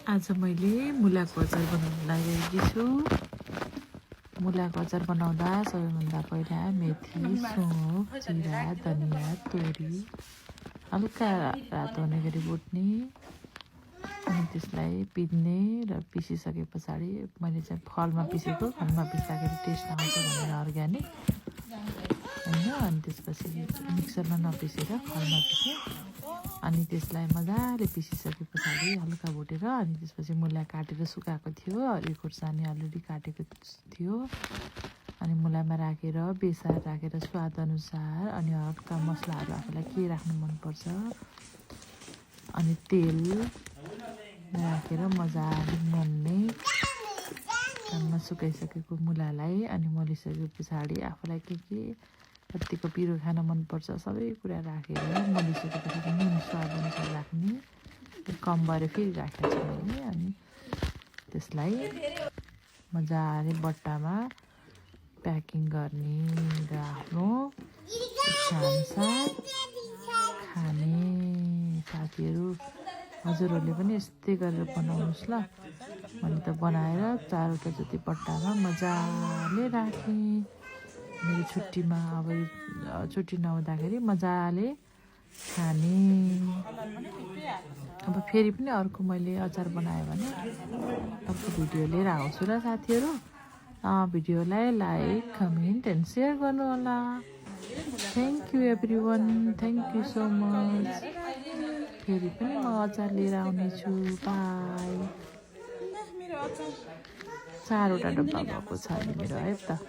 आज मैले मुलाको अचार बनाउन लागिरहेकी छु। मुलाको अचार बनाउँदा सबैभन्दा पहिला मेथी, सौँफ, जिरा, धनियाँ, तोरी हल्का रातो हुने गरी भुट्ने अनि त्यसलाई पिस्ने र पिसिसके पछाडि मैले चाहिँ फलमा पिसेको, फलमा पिस्दाखेरि टेस्ट आउँछ भनेर अर्ग्यानिक होइन। अनि त्यसपछि मिक्सरमा नपिसेर फलमा पिसेँ। अनि त्यसलाई मजाले पिसिसके पछाडि हल्का भुटेर अनि त्यसपछि मुला काटेर सुकाएको थियो, हरियो खुर्सानी अलरेडी काटेको थियो। अनि मुलामा राखेर बेसार राखेर स्वादअनुसार अनि हल्का मसलाहरू आफूलाई के राख्नु मनपर्छ अनि तेल राखेर मजाले मोल्ने। काममा सुकाइसकेको मुलालाई अनि मोलिसके पछाडि आफूलाई के कतिको पिरो खान मनपर्छ सबै कुरा राखेर मोलिसके पछाडि नुन स्वादअनुसार राख्ने। कम भएर फेरि राखेको छु मैले। अनि त्यसलाई मजाले बट्टामा प्याकिङ गर्ने र आफ्नो इच्छाअनुसार खाने। साथीहरू हजुरहरूले पनि यस्तै गरेर बनाउनुहोस् ल। मैले त बनाएर 4वटा जति बट्टामा मजाले राखेँ। मेरो छुट्टीमा अब छुट्टी नहुँदाखेरि मजाले खाने। अब फेरि पनि अर्को मैले अचार बनाएँ भने अर्को भिडियो लिएर आउँछु ल साथीहरू। भिडियोलाई लाइक, कमेन्ट एन्ड सेयर गर्नुहोला। Thank you everyone, thank you so much. फेरि पनि म अचार लिएर आउनेछु। बाई। 4वटा डब्बा भएको छ नि मेरो है त।